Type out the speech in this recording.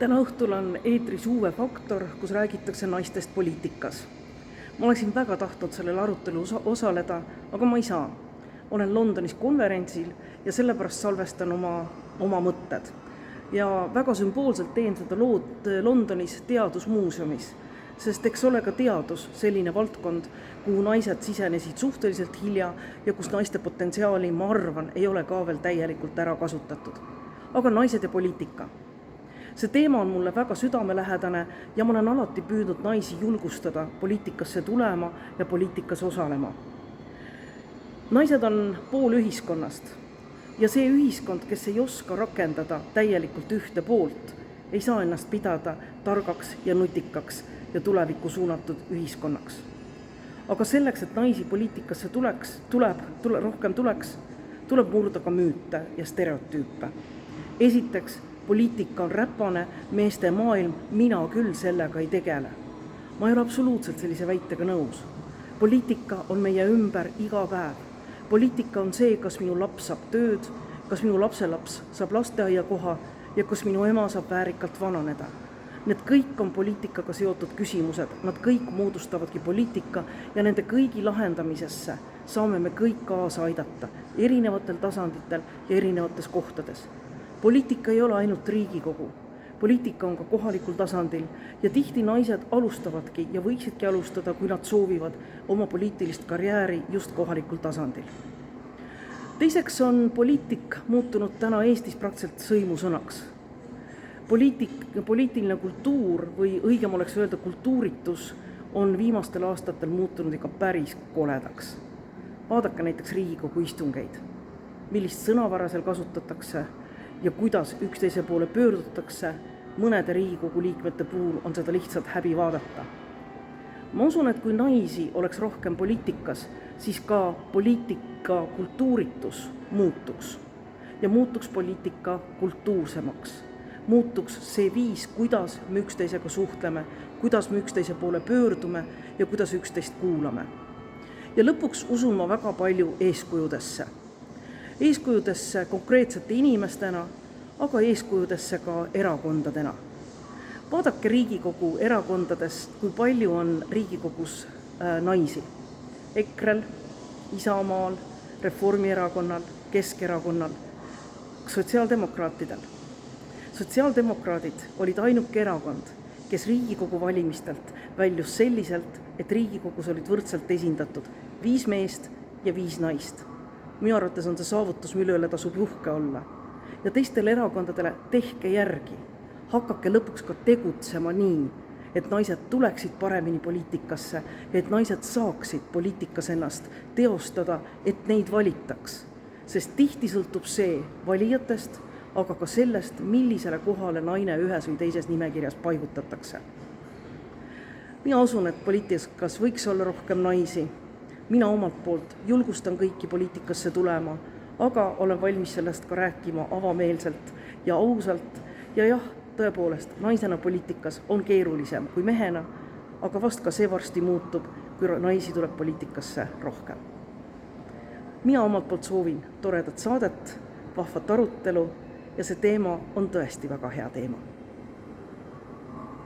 Täna õhtul on eetris Uue Faktor, kus räägitakse naistest poliitikas. Ma oleksin väga tahtnud sellel arutelu osaleda, aga ma ei saa. Olen Londonis konverentsil ja sellepärast salvestan oma mõtted. Ja väga sümboolselt teen seda lood Londonis teadusmuuseumis, sest eks ole ka teadus selline valdkond, kuhu naised sisenesid suhteliselt hilja ja kus naiste potentsiaali, ma arvan, ei ole ka veel täielikult ära kasutatud. Aga naised ja poliitika. See teema on mulle väga südamelähedane ja ma olen alati püüdnud naisi julgustada poliitikasse tulema ja poliitikas osalema. Naised on pool ühiskonnast ja see ühiskond, kes ei oska rakendada täielikult ühte poolt, ei saa ennast pidada targaks ja nutikaks ja tulevikku suunatud ühiskonnaks. Aga selleks, et naisi poliitikasse rohkem tuleks, tuleb murda ka müüte ja stereotüüpe. Esiteks, poliitika on räpane, meeste maailm, mina küll sellega ei tegele. Ma ei ole absoluutselt sellise väitega nõus. Poliitika on meie ümber iga päev. Poliitika on see, kas minu laps saab tööd, kas minu lapselaps saab lasteaiakoha ja kas minu ema saab väärikalt vananeda. Need kõik on poliitikaga seotud küsimused, nad kõik moodustavadki poliitika ja nende kõigi lahendamisesse saame me kõik kaasa aidata erinevatel tasanditel ja erinevates kohtades. Poliitika ei ole ainult Riigikogu, poliitika on ka kohalikul tasandil ja tihti naised alustavadki ja võiksidki alustada, kui nad soovivad oma poliitilist karjääri just kohalikul tasandil. Teiseks on poliitik muutunud täna Eestis praktiliselt sõimusõnaks. Poliitiline kultuur või õigem oleks öelda kultuuritus on viimastel aastatel muutunud ikka päris koledaks. Vaadake näiteks Riigikogu istungeid, millist sõnavara seal kasutatakse ja kuidas üksteise poole pöördutakse, mõnede Riigikogu liikmete puhul on seda lihtsalt häbi vaadata. Ma usun, et kui naisi oleks rohkem poliitikas, siis ka poliitika kultuuritus muutuks ja muutuks poliitika kultuursemaks. Muutuks see viis, kuidas me üksteisega suhtleme, kuidas me üksteise poole pöördume ja kuidas üksteist kuulame. Ja lõpuks usun ma väga palju eeskujudesse. Eeskujudesse konkreetsete inimestena, aga eeskujudesse ka erakondadena. Vaadake Riigikogu erakondadest, kui palju on Riigikogus naisi. EKRE-l, Isamaal, Reformierakonnal, Keskerakonnal, sotsiaaldemokraatidel. Sotsiaaldemokraadid olid ainuke erakond, kes Riigikogu valimistelt väljus selliselt, et Riigikogus olid võrdselt esindatud 5 meest ja 5 naist. Minu arvates on see saavutus, mille üle tasub uhke olla. Ja teistele erakondadele tehke järgi. Hakake lõpuks ka tegutsema nii, et naised tuleksid paremini poliitikasse, et naised saaksid poliitikas ennast teostada, et neid valitaks. Sest tihti sõltub see valijatest, aga ka sellest, millisele kohale naine ühes või teises nimekirjas paigutatakse. Mina usun, et poliitikas võiks olla rohkem naisi. Mina omalt poolt julgustan kõiki poliitikasse tulema, aga olen valmis sellest ka rääkima avameelselt ja ausalt. Ja jah, tõepoolest, naisena poliitikas on keerulisem kui mehena, aga vast ka see varsti muutub, kui naisi tuleb poliitikasse rohkem. Mina omalt poolt soovin toredat saadet, vahvat arutelu ja see teema on tõesti väga hea teema.